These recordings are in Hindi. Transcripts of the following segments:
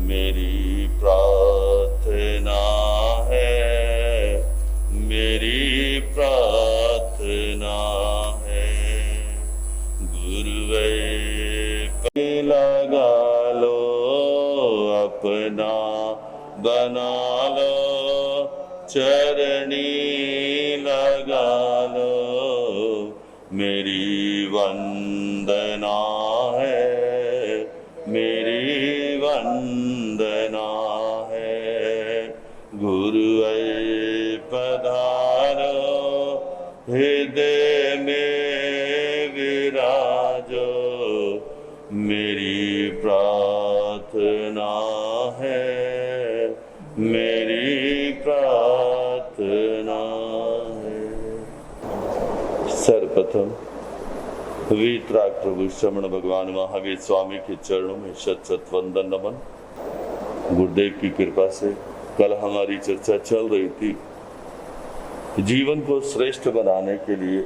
मेरी प्रार्थना है, मेरी प्रार्थना है। गुरुवे पे लगा लो, अपना बना लो, चरणी लगा लो। मेरी वंदना है, मेरी वंदना है। गुरुवे पधारो, हृदय में विराजो। मेरी प्रार्थना है, मेरी प्रार्थना है। सर्वप्रथम वीतराग प्रभु श्रमण भगवान महावीर स्वामी के चरणों में शत शत वंदन नमन। गुरुदेव की कृपा से कल हमारी चर्चा चल रही थी, जीवन को श्रेष्ठ बनाने के लिए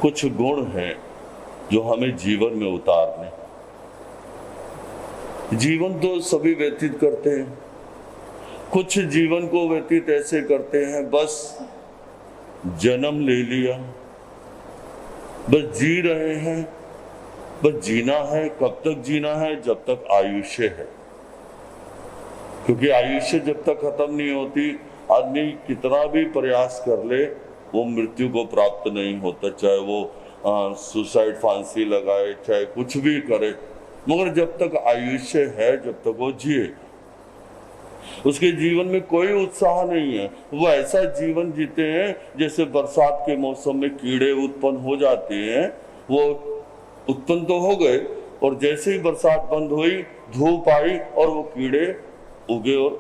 कुछ गुण हैं जो हमें जीवन में उतारने। जीवन तो सभी व्यतीत करते हैं, कुछ जीवन को व्यतीत ऐसे करते हैं बस जन्म ले लिया, बस जी रहे हैं, बस जीना है। कब तक जीना है? जब तक आयुष्य है, क्योंकि आयुष्य जब तक खत्म नहीं होती, आदमी कितना भी प्रयास कर ले वो मृत्यु को प्राप्त नहीं होता। चाहे वो सुसाइड फांसी लगाए, चाहे कुछ भी करे, मगर जब तक आयुष्य है, जब तक वो जिए, उसके जीवन में कोई उत्साह नहीं है। वो ऐसा जीवन जीते हैं जैसे बरसात के मौसम में कीड़े उत्पन्न हो जाते हैं। वो उत्पन्न तो हो गए और जैसे ही बरसात बंद हुई, धूप आई और वो कीड़े उगे और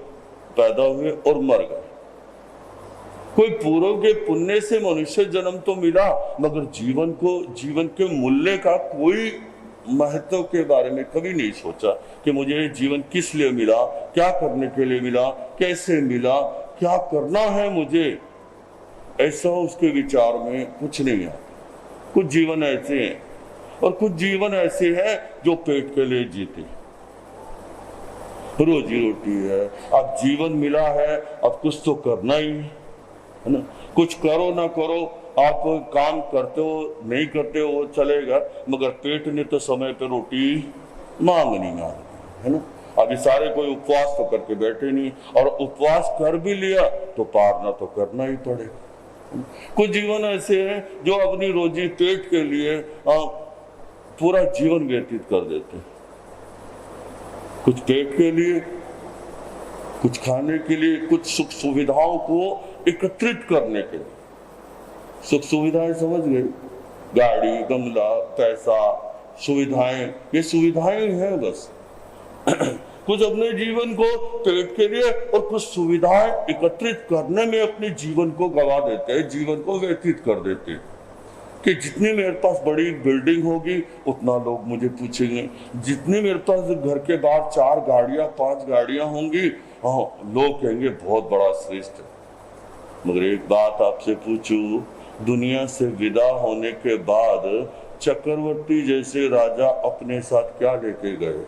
पैदा हुए और मर गए। कोई पूर्व के पुण्य से मनुष्य जन्म तो मिला, मगर जीवन के मूल्य का कोई महत्व के बारे में कभी नहीं सोचा कि मुझे जीवन किस लिए मिला, क्या करने के लिए मिला, कैसे मिला, क्या करना है मुझे। ऐसा उसके विचार में कुछ नहीं आता। कुछ जीवन ऐसे हैं और कुछ जीवन ऐसे हैं जो पेट के लिए जीते। रोजी रोटी है, अब जीवन मिला है, अब कुछ तो करना ही है ना। कुछ करो ना करो, आप काम करते हो नहीं करते हो वो चलेगा, मगर पेट ने तो समय पे रोटी मांगनी है ना। अभी सारे कोई उपवास तो करके बैठे नहीं, और उपवास कर भी लिया तो पारना तो करना ही पड़ेगा। कुछ जीवन ऐसे हैं जो अपनी रोजी पेट के लिए पूरा जीवन व्यतीत कर देते हैं। कुछ पेट के लिए, कुछ खाने के लिए, कुछ सुख सुविधाओं को एकत्रित करने के लिए। सुख सुविधाएं समझ गए, गाड़ी, बंगला, पैसा, सुविधाएं, ये सुविधाएं हैं बस। कुछ अपने जीवन को पेट के लिए और कुछ सुविधाएं एकत्रित करने में अपने जीवन को गवा देते हैं, जीवन को व्यतीत कर देते हैं। कि जितनी मेरे पास बड़ी बिल्डिंग होगी उतना लोग मुझे पूछेंगे, जितनी मेरे पास घर के बाहर 4 गाड़ियां 5 गाड़ियां होंगी, लोग कहेंगे बहुत बड़ा श्रेष्ठ है। मगर एक बात आपसे पूछूं, दुनिया से विदा होने के बाद चक्रवर्ती जैसे राजा अपने साथ क्या लेके गए?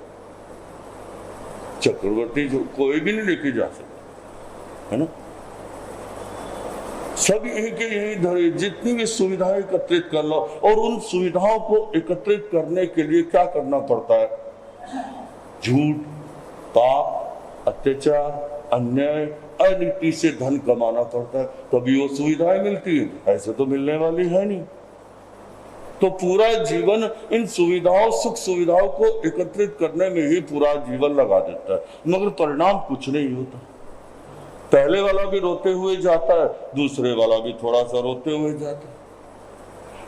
चक्रवर्ती जो कोई भी नहीं लेके जा सकता, है ना। सब यही के यही धरे, जितनी भी सुविधाएं एकत्रित कर लो, और उन सुविधाओं को एकत्रित करने के लिए क्या करना पड़ता है? झूठ, पाप, अत्याचार, अन्याय, अनीति से धन कमाना पड़ता है, तभी वो सुविधाएं मिलती है। ऐसे तो मिलने वाली है नहीं। तो पूरा जीवन इन सुविधाओं, सुख सुविधाओं को एकत्रित करने में ही पूरा जीवन लगा देता है, मगर परिणाम कुछ नहीं होता। पहले वाला भी रोते हुए जाता है, दूसरे वाला भी थोड़ा सा रोते हुए जाता है।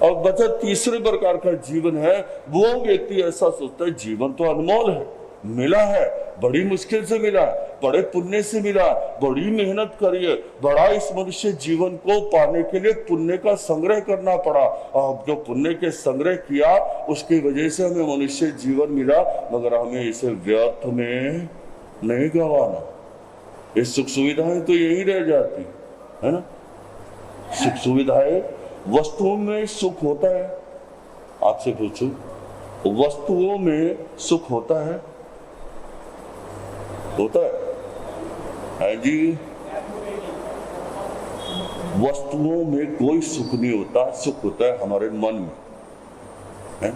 और बचा तीसरे प्रकार का जीवन है, वो व्यक्ति ऐसा सोचता है जीवन तो अनमोल है, मिला है, बड़ी मुश्किल से मिला, बड़े पुण्य से मिला, बड़ी मेहनत करी है, बड़ा इस मनुष्य जीवन को पाने के लिए पुण्य का संग्रह करना पड़ा, और जो पुण्य के संग्रह किया उसकी वजह से हमें मनुष्य जीवन मिला, मगर हमें इसे व्यर्थ में नहीं गंवाना। ये सुख सुविधाएं तो यही रह जाती है ना। सुख सुविधाएं, वस्तुओं में सुख होता है। आपसे पूछूं, वस्तुओं में सुख होता है? होता है जी। वस्तुओं में कोई सुख नहीं होता, सुख होता है हमारे मन में, है?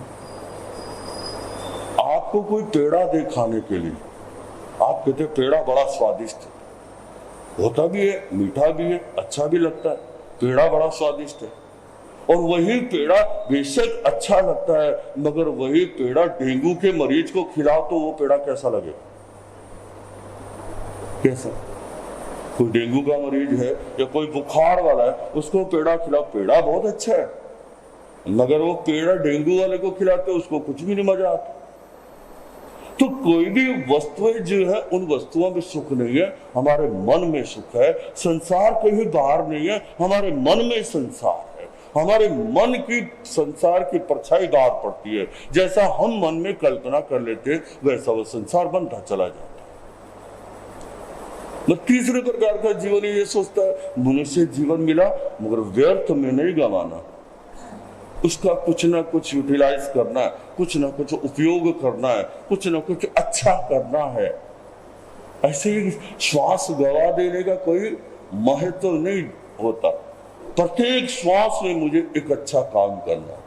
आपको कोई पेड़ा दे खाने के लिए, आप कहते पेड़ा बड़ा स्वादिष्ट है, होता भी है, मीठा भी है, अच्छा भी लगता है, पेड़ा बड़ा स्वादिष्ट है। और वही पेड़ा बेशक अच्छा लगता है, मगर वही पेड़ा डेंगू के मरीज को खिलाओ तो वो पेड़ा कैसा लगेगा? कैसा? कोई डेंगू का मरीज है या कोई बुखार वाला है, उसको पेड़ा खिलाओ, पेड़ा बहुत अच्छा है, मगर वो पेड़ा डेंगू वाले को खिलाते उसको कुछ भी नहीं मजा आता। तो कोई भी वस्तुएं जो है, उन वस्तुओं में सुख नहीं है, हमारे मन में सुख है। संसार कहीं बाहर नहीं है, हमारे मन में संसार है। हमारे मन की संसार की परछाई गाड़ पड़ती है, जैसा हम मन में कल्पना कर लेते हैं वैसा वो संसार बनता चला जाता है। तीसरे प्रकार का जीवन ये सोचता है मनुष्य जीवन मिला मगर व्यर्थ में नहीं गंवाना, उसका कुछ ना कुछ यूटिलाइज करना है, कुछ ना कुछ उपयोग करना है, कुछ ना कुछ अच्छा करना है। ऐसे ही श्वास गवा देने का कोई महत्व नहीं होता। प्रत्येक श्वास में मुझे एक अच्छा काम करना है,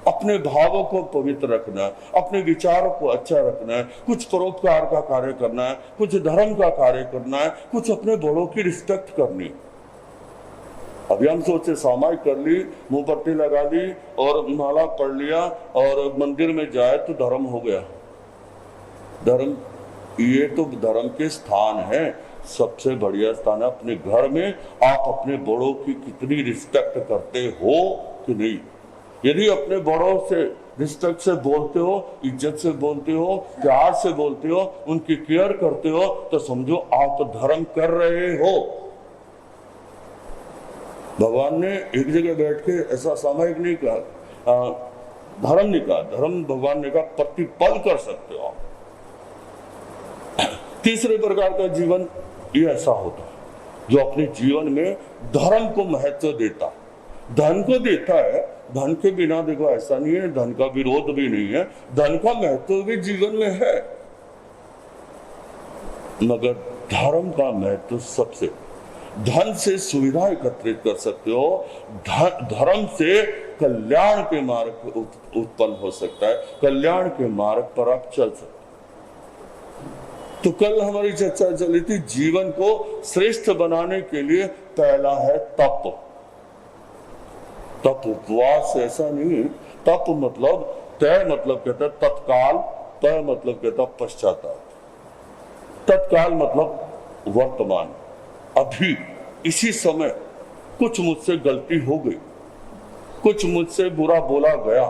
अपने भावों को पवित्र रखना है, अपने विचारों को अच्छा रखना है, कुछ परोपकार का कार्य करना है, कुछ धर्म का कार्य करना है, कुछ अपने बड़ों की रिस्पेक्ट करनी। अभी हम सोचे सामायिक कर ली, मुंह पट्टी लगा ली और माला पढ़ लिया और मंदिर में जाए तो धर्म हो गया। धर्म, ये तो धर्म के स्थान है, सबसे बढ़िया स्थान है अपने घर में। आप अपने बड़ों की कितनी रिस्पेक्ट करते हो कि नहीं? यदि अपने बड़ों से रिस्पेक्ट से बोलते हो, इज्जत से बोलते हो, प्यार से बोलते हो, उनकी केयर करते हो, तो समझो आप धर्म कर रहे हो। भगवान ने एक जगह बैठ के ऐसा सामायिक नहीं कहा, धर्म नहीं कहा, धर्म भगवान ने कहा प्रतिपल कर सकते हो आप। तीसरे प्रकार का जीवन ये ऐसा होता है जो अपने जीवन में धर्म को महत्व देता, धन को देता है। धन के बिना देखो ऐसा नहीं है, धन का विरोध भी नहीं है, धन का महत्व भी जीवन में है, मगर धर्म का महत्व सबसे। धन से सुविधा एकत्रित कर सकते हो, धर्म से कल्याण के मार्ग उत्पन्न हो सकता है, कल्याण के मार्ग पर आप चल सकते। तो कल हमारी चर्चा चली थी जीवन को श्रेष्ठ बनाने के लिए पहला है तप। तप उपवास ऐसा नहीं, तप मतलब तय मतलब कहता है तत्काल, तय मतलब कहता है पश्चाताप। तत्काल मतलब वर्तमान, अभी इसी समय कुछ मुझसे गलती हो गई, कुछ मुझसे बुरा बोला गया,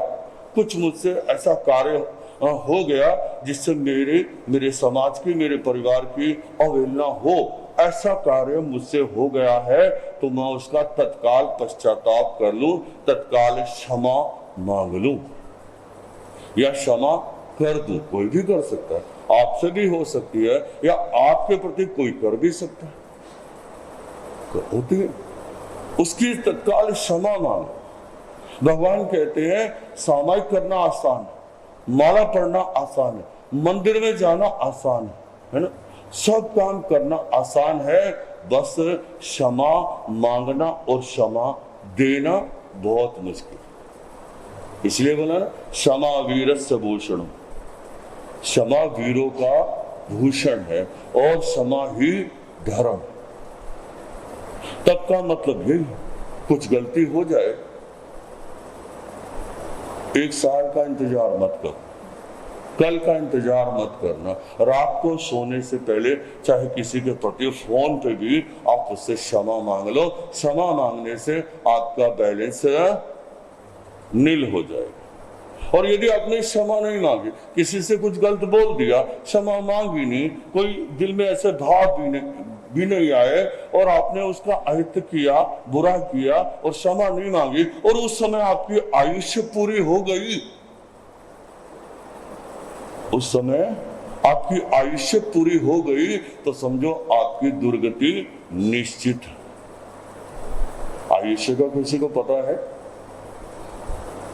कुछ मुझसे ऐसा कार्य हो गया जिससे मेरे समाज की, मेरे परिवार की अवहेलना हो, ऐसा कार्य मुझसे हो गया है, तो मैं उसका तत्काल पश्चाताप कर लूं, तत्काल क्षमा मांग लूं या क्षमा कर दूं। कोई भी कर सकता है, आपसे भी हो सकती है या आपके प्रति कोई कर भी सकता है, होती है, उसकी तत्काल क्षमा मांग। भगवान कहते हैं सामायिक करना आसान है, माला पढ़ना आसान है, मंदिर में जाना आसान है ना, सब काम करना आसान है, बस क्षमा मांगना और क्षमा देना बहुत मुश्किल। इसलिए बोला ना क्षमा वीरस्य भूषणम, क्षमा वीरों का भूषण है और क्षमा ही धर्म। तब का मतलब यही, कुछ गलती हो जाए, एक साल का इंतजार मत करो, कल का इंतजार मत करना। रात को सोने से पहले चाहे किसी के प्रति फोन पे भी आप उससे क्षमा मांग लो। क्षमा मांगने से आपका बैलेंस नील हो जाएगा। और यदि आपने क्षमा नहीं मांगी, किसी से कुछ गलत बोल दिया, क्षमा मांगी नहीं, कोई दिल में ऐसे भाव भी नहीं आए और आपने उसका अहित किया, बुरा किया और क्षमा नहीं मांगी और उस समय आपकी आयुष्य पूरी हो गई, उस समय आपकी आयुष्य पूरी हो गई, तो समझो आपकी दुर्गति निश्चित है। आयुष्य का किसी को पता है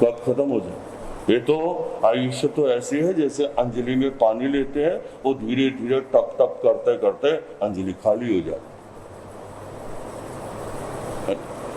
कब खत्म हो जाए? ये तो आयुष्य तो ऐसी है जैसे अंजलि में पानी लेते हैं, वो धीरे धीरे टप टप करते करते अंजलि खाली हो जाती।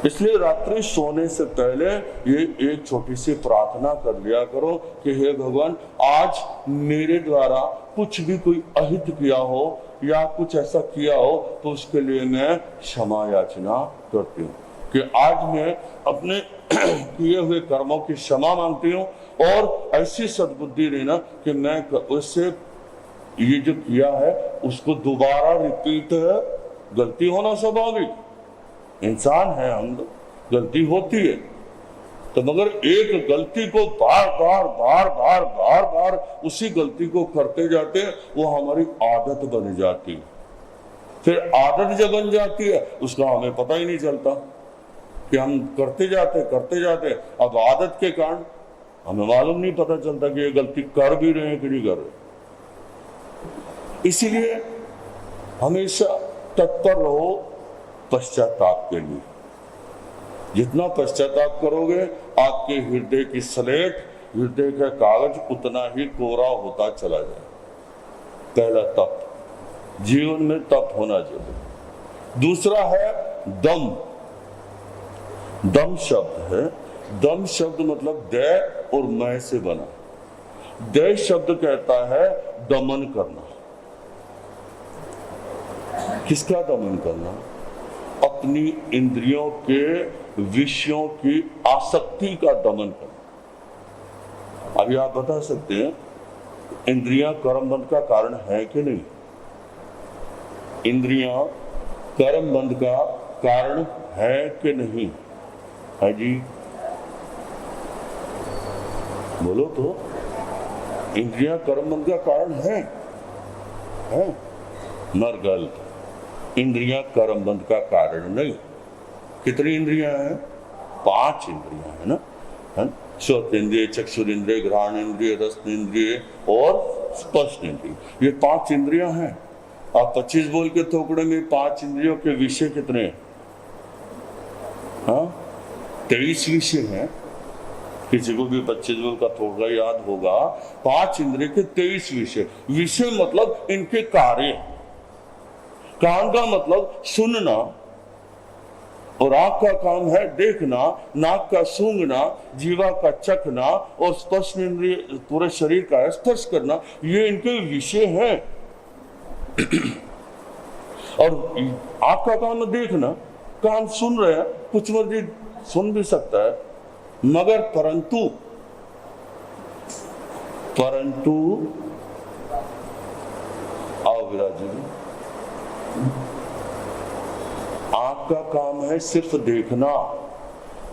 इसलिए रात्रि सोने से पहले ये एक छोटी सी प्रार्थना कर लिया करो कि हे भगवान, आज मेरे द्वारा कुछ भी कोई अहित किया हो या कुछ ऐसा किया हो तो उसके लिए मैं क्षमा याचना करती हूँ, कि आज मैं अपने किए हुए कर्मों की क्षमा मांगती हूँ और ऐसी सद्बुद्धि देना कि मैं उससे ये जो किया है उसको दोबारा रिपीट है। गलती होना स्वाभाविक, इंसान है हम, गलती होती है, तो मगर एक गलती को बार बार बार बार बार बार उसी गलती को करते जाते हैं, वो हमारी आदत बन जाती है। फिर आदत जब बन जाती है उसका हमें पता ही नहीं चलता कि हम करते जाते अब आदत के कारण हमें मालूम नहीं पता चलता कि ये गलती कर भी रहे हैं कि नहीं कर रहे। इसीलिए हमेशा तत्पर रहो पश्चाताप के लिए। जितना पश्चाताप करोगे आपके हृदय की स्लेट, हृदय का कागज उतना ही कोरा होता चला जाए। पहला तप, जीवन में तप होना चाहिए। दूसरा है दम। दम शब्द है, दम शब्द मतलब दय और मैं से बना। दय शब्द कहता है दमन करना। किसका दमन करना? अपनी इंद्रियों के विषयों की आसक्ति का दमन करना। अभी आप बता सकते हैं इंद्रियां कर्म बंध का कारण है कि नहीं? इंद्रियां कर्म बंध का कारण है कि नहीं? है जी, बोलो तो। इंद्रियां कर्म बंध का कारण है? मरगल, इंद्रियां कर्म बंध का कारण नहीं। कितनी इंद्रियां हैं? 5 इंद्रियां है ना, श्रोत इंद्रिय, चक्षुर इंद्रिय, घ्राण इंद्रिय, रसन इंद्रिय और स्पर्श इंद्रिय। ये 5 इंद्रियां हैं। आप 25 बोल के थोकड़े में 5 इंद्रियों के विषय कितने हैं? 23 विषय हैं। किसी को भी 25 बोल का थोड़ा याद होगा। 5 इंद्रिय के 23 विषय। विषय मतलब इनके कार्य। कान का मतलब सुनना और आंख का काम है देखना, नाक का सूंघना, जीवा का चखना और स्पर्श इंद्रिय पूरे शरीर का स्पर्श करना, ये इनके विषय हैं। और आंख का काम है देखना, कान सुन रहे हैं, कुछ मर्जी सुन भी सकता है, मगर परंतु आओ विराज जी, आंख का काम है सिर्फ देखना,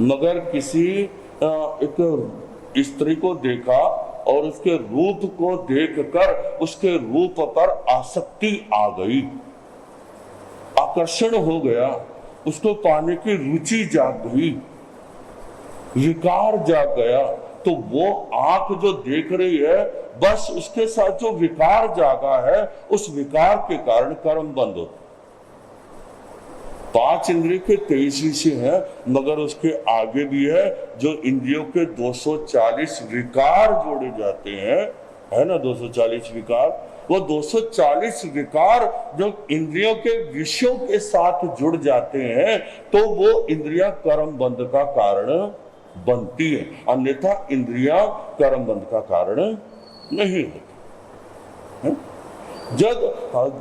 मगर किसी एक स्त्री को देखा और उसके रूप को देखकर उसके रूप पर आसक्ति आ गई, आकर्षण हो गया, उसको पाने की रुचि जाग गई, विकार जाग गया, तो वो आंख जो देख रही है बस उसके साथ जो विकार जागा है उस विकार के कारण कर्म बंद होता। 5 इंद्रिय के 23 विषय है, मगर उसके आगे भी है जो इंद्रियों के 240 विकार जोड़े जाते हैं, है ना, 240 विकार। वो 240 विकार जब इंद्रियों के विषयों के साथ जुड़ जाते हैं तो वो इंद्रियां कर्म बंध का कारण बनती है, अन्यथा इंद्रियां कर्म बंध का कारण नहीं होती। जब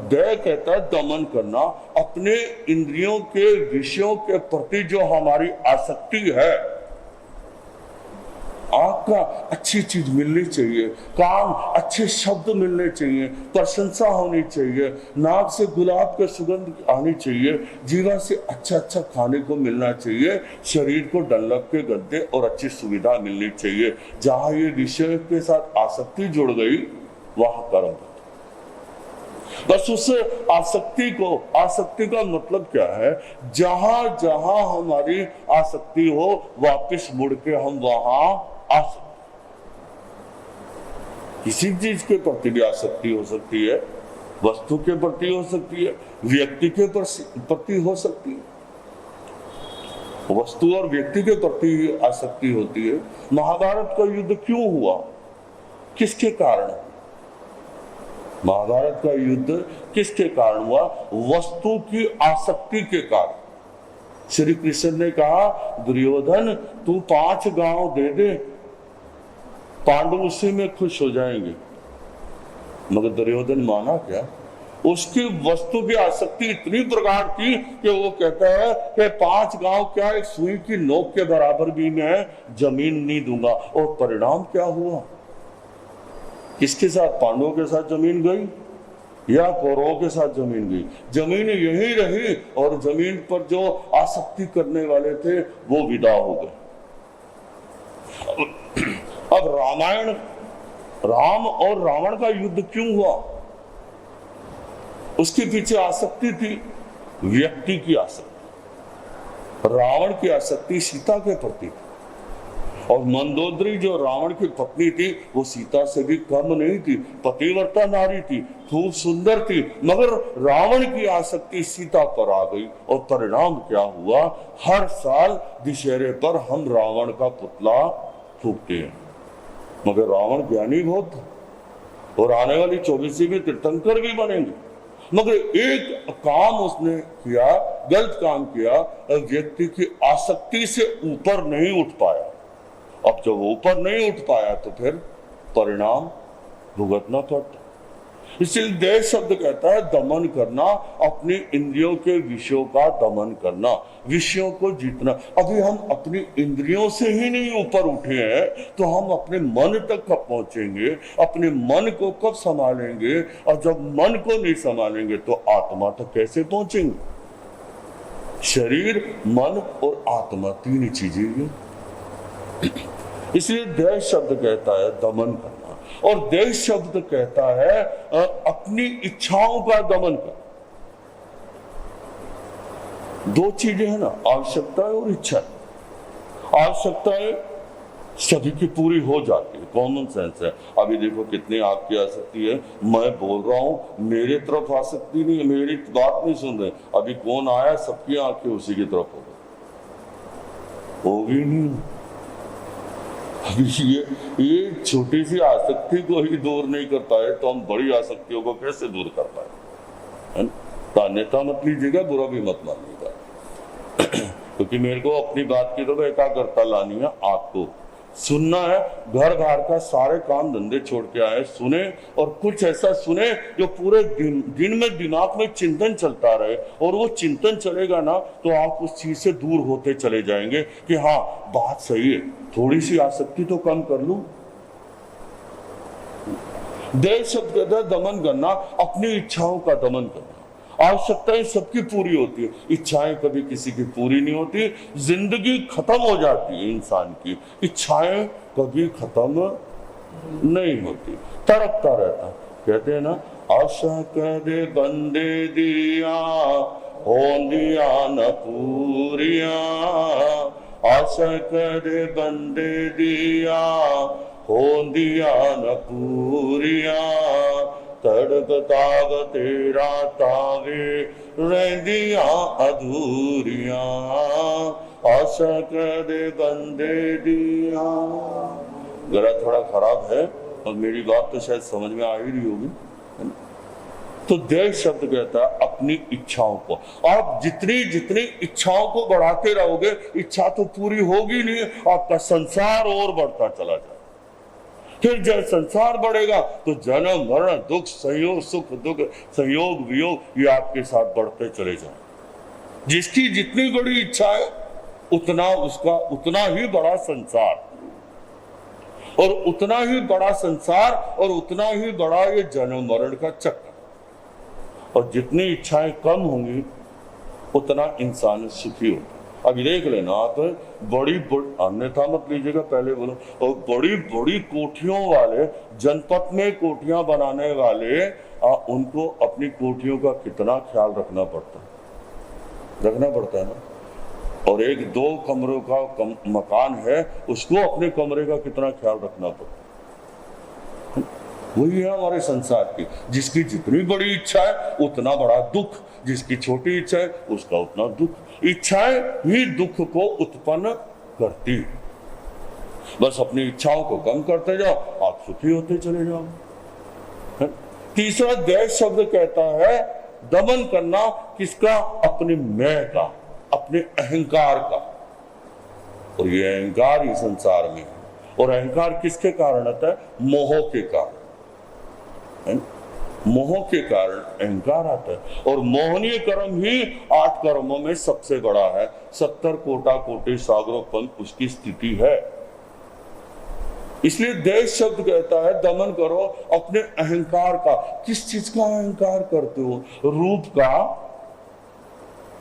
दया कहता है दमन करना, अपने इंद्रियों के विषयों के प्रति जो हमारी आसक्ति है, आंख का अच्छी चीज मिलनी चाहिए, कान अच्छे शब्द मिलने चाहिए, प्रशंसा होनी चाहिए, नाक से गुलाब का सुगंध आनी चाहिए, जीवा से अच्छा अच्छा खाने को मिलना चाहिए, शरीर को डंलक के गद्दे और अच्छी सुविधा मिलनी चाहिए। जहां ये विषय के साथ आसक्ति जुड़ गई वहां कर्म। बस उस आसक्ति का मतलब क्या है? जहां जहां हमारी आसक्ति हो वापस मुड़ के हम वहां आ सकते। किसी चीज के प्रति भी आसक्ति हो सकती है, वस्तु के प्रति हो सकती है, व्यक्ति के प्रति हो सकती है। वस्तु और व्यक्ति के प्रति आसक्ति होती है। महाभारत का युद्ध क्यों हुआ, किसके कारण? महाभारत का युद्ध किसके कारण हुआ? वस्तु की आसक्ति के कारण। श्री कृष्ण ने कहा, दुर्योधन तू 5 गांव दे दे, पांडु उसी में खुश हो जाएंगे। मगर दुर्योधन माना क्या? उसकी वस्तु की आसक्ति इतनी प्रगाढ़ थी कि वो कहता है कि 5 गांव क्या, एक सुई की नोक के बराबर भी मैं जमीन नहीं दूंगा। और परिणाम क्या हुआ? किसके साथ? पांडवों के साथ जमीन गई या कौरवों के साथ जमीन गई? जमीन यही रही और जमीन पर जो आसक्ति करने वाले थे वो विदा हो गए। अब रामायण, राम और रावण का युद्ध क्यों हुआ? उसके पीछे आसक्ति थी, व्यक्ति की आसक्ति। रावण की आसक्ति सीता के प्रति थी, और मंदोदरी जो रावण की पत्नी थी वो सीता से भी कम नहीं थी, पतिव्रता नारी थी, खूब सुंदर थी। मगर रावण की आसक्ति सीता पर आ गई और परिणाम क्या हुआ? हर साल दशहरे पर हम रावण का पुतला फूकते हैं। मगर रावण ज्ञानी बहुत था और आने वाली 24वीं में तीर्थंकर भी बनेंगे। मगर एक काम उसने किया, गलत काम किया, व्यक्ति की आसक्ति से ऊपर नहीं उठ पाया। अब जब ऊपर नहीं उठ पाया तो फिर परिणाम भुगतना पड़ता। इसलिए देह शब्द कहता है दमन करना, अपनी इंद्रियों के विषयों का दमन करना, विषयों को जीतना। अभी हम अपनी इंद्रियों से ही नहीं ऊपर उठे हैं तो हम अपने मन तक कब पहुंचेंगे? अपने मन को कब संभालेंगे? और जब मन को नहीं संभालेंगे तो आत्मा तक कैसे पहुंचेंगे? शरीर, मन और आत्मा 3 चीजें हैं। इसलिए देह शब्द कहता है दमन करना, और देह शब्द कहता है अपनी इच्छाओं का दमन कर। 2 चीजें हैं ना, आवश्यकताएं और इच्छा। आवश्यकताएं सभी की पूरी हो जाती है, कॉमन सेंस है। अभी देखो कितनी आपकी आसक्ति है, मैं बोल रहा हूं मेरे तरफ आसक्ति नहीं है, मेरी बात नहीं सुन रहे। अभी कौन आया, सबकी आंखें उसी की तरफ हो गई, होगी नहीं। ये छोटी सी आसक्ति को ही दूर नहीं कर पाए तो हम बड़ी आसक्तियों को कैसे दूर कर पाए? अन्यथा मत लीजिएगा, बुरा भी मत मानिएगा। क्योंकि मेरे को अपनी बात की तो एकाग्रता लानी है, आपको सुनना है। घर बाहर का सारे काम धंधे छोड़ के आए, सुने, और कुछ ऐसा सुने जो पूरे दिन में दिमाग में चिंतन चलता रहे। और वो चिंतन चलेगा ना तो आप उस चीज से दूर होते चले जाएंगे कि हाँ बात सही है, थोड़ी सी आसक्ति तो कम कर लूं। देह शब्द कहता है दमन करना, अपनी इच्छाओं का दमन करना। आवश्यकताएं सबकी पूरी होती है, इच्छाएं कभी किसी की पूरी नहीं होती। जिंदगी खत्म हो जाती है इंसान की, इच्छाएं कभी खत्म नहीं होती, तड़पता रहता। कहते हैं ना, आशा करे बंदे दिया हो दिया न पूरिया, आशा करे बंदे दिया हो दिया न पूरिया, तड़पताव तेरा तावे रहदिया अधूरिया, आशा करे बंदे दिया। गला थोड़ा खराब है और मेरी बात तो शायद समझ में आ ही रही होगी। तो देह शब्द कहता है अपनी इच्छाओं को। आप जितनी जितनी इच्छाओं को बढ़ाते रहोगे, इच्छा तो पूरी होगी नहीं, आपका संसार और बढ़ता चला जाए। फिर जब संसार बढ़ेगा तो जन्म मरण दुख संयोग सुख दुख संयोग वियोग ये आपके साथ बढ़ते चले जाए। जिसकी जितनी बड़ी इच्छा है उतना उसका उतना ही बड़ा संसार, और उतना ही बड़ा संसार और उतना ही बड़ा ये जन्म मरण का चक्कर। और जितनी इच्छाएं कम होंगी उतना इंसान सुखी होगा। अभी देख लेना आप, बड़ी अन्यथा मत लीजिएगा, पहले बोलो, और बड़ी बड़ी कोठियों वाले, जनपद में कोठियां बनाने वाले, उनको अपनी कोठियों का कितना ख्याल रखना पड़ता है ना। और 1-2 कमरों का मकान है, उसको अपने कमरे का कितना ख्याल रखना पड़ता है। वही है हमारे संसार की। जिसकी जितनी बड़ी इच्छा है उतना बड़ा दुख, जिसकी छोटी इच्छा है उसका उतना दुख। इच्छाएं ही दुख को उत्पन्न करती है। बस अपनी इच्छाओं को कम करते जाओ, आप सुखी होते चले जाओ। तीसरा दैश शब्द कहता है दमन करना, किसका? अपने मैं का, अपने अहंकार का। और ये अहंकार ही संसार में है। और अहंकार किसके कारण आता है? मोह के कारण। मोह के कारण अहंकार आता है। और मोहनीय कर्म ही 8 कर्मों में सबसे बड़ा है। 70 कोटा कोटि सागरों पंख उसकी स्थिति है। इसलिए देश शब्द कहता है दमन करो अपने अहंकार का। किस चीज का अहंकार करते हो? रूप का।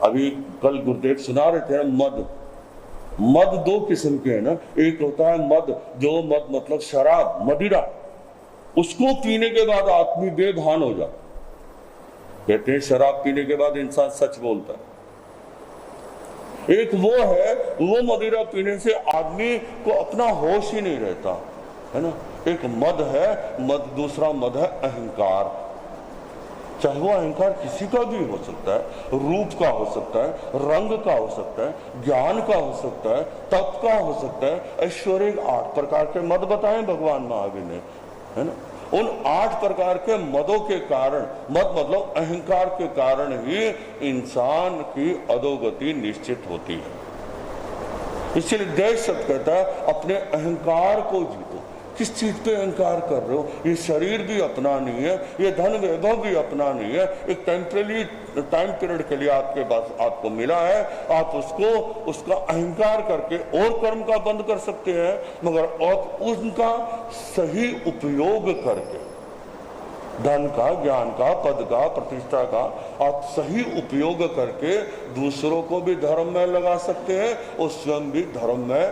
अभी कल गुरुदेव सुना रहे थे मद। मद 2 किस्म के हैं ना। एक होता है मद, जो मद मतलब शराब, मदिरा। उसको पीने के बाद आदमी बेभान हो जाता। कहते हैं शराब पीने के बाद इंसान सच बोलता है। एक वो है, वो मदिरा पीने से आदमी को अपना होश ही नहीं रहता, है ना। एक मद है, मद। दूसरा मद है अहंकार। चाहे वो अहंकार किसी का भी हो सकता है, रूप का हो सकता है, रंग का हो सकता है, ज्ञान का हो सकता है, तप का हो सकता है। ऐश्वर्य 8 प्रकार के मद बताए भगवान महावीर ने, है ना। उन 8 प्रकार के मदों के कारण, मद मतलब अहंकार के कारण ही इंसान की अधोगति निश्चित होती है। इसलिए देश शब्द कहता है अपने अहंकार को जीतो। किस चीज पे अहंकार कर रहे हो? ये शरीर भी अपना नहीं है, ये धन वैभव भी अपना नहीं है। एक टेम्परेरी टाइम पीरियड के लिए आपके पास आपको मिला है। आप उसका अहंकार करके और कर्म का बंद कर सकते हैं, मगर आप उनका सही उपयोग करके, धन का, ज्ञान का, पद का, प्रतिष्ठा का आप सही उपयोग करके दूसरों को भी धर्म में लगा सकते हैं और स्वयं भी धर्म में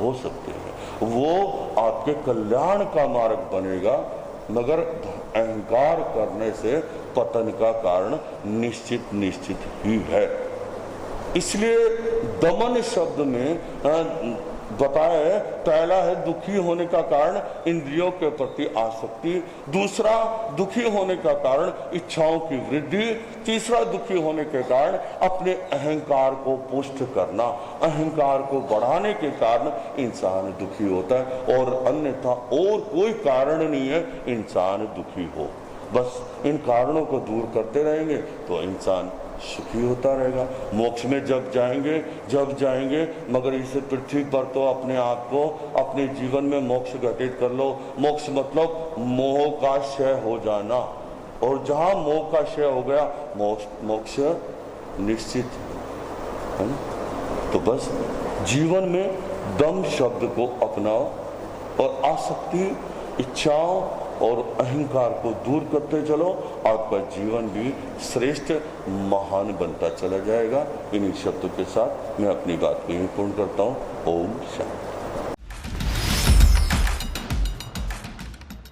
हो सकते हैं। वो आपके कल्याण का मार्ग बनेगा, मगर अहंकार करने से पतन का कारण निश्चित ही है। इसलिए दमन शब्द में बताया, पहला है दुखी होने का कारण इंद्रियों के प्रति आसक्ति। दूसरा दुखी होने का कारण इच्छाओं की वृद्धि। तीसरा दुखी होने के कारण अपने अहंकार को पुष्ट करना। अहंकार को बढ़ाने के कारण इंसान दुखी होता है, और अन्यथा और कोई कारण नहीं है इंसान दुखी हो। बस इन कारणों को दूर करते रहेंगे तो इंसान सुखी होता रहेगा। मोक्ष में जब जाएंगे, मगर इस पृथ्वी पर तो अपने आप को, अपने जीवन में मोक्ष घटित कर लो। मोक्ष मतलब मोह का क्षय हो जाना, और जहां मोह का क्षय हो गया मोक्ष निश्चित है ना। तो बस जीवन में दम शब्द को अपनाओ और आसक्ति, इच्छाओं और अहंकार को दूर करते चलो। आपका जीवन भी श्रेष्ठ, महान बनता चला जाएगा। इन्हीं शब्दों के साथ मैं अपनी बात को यहीं पूर्ण करता हूँ। ओम शांति।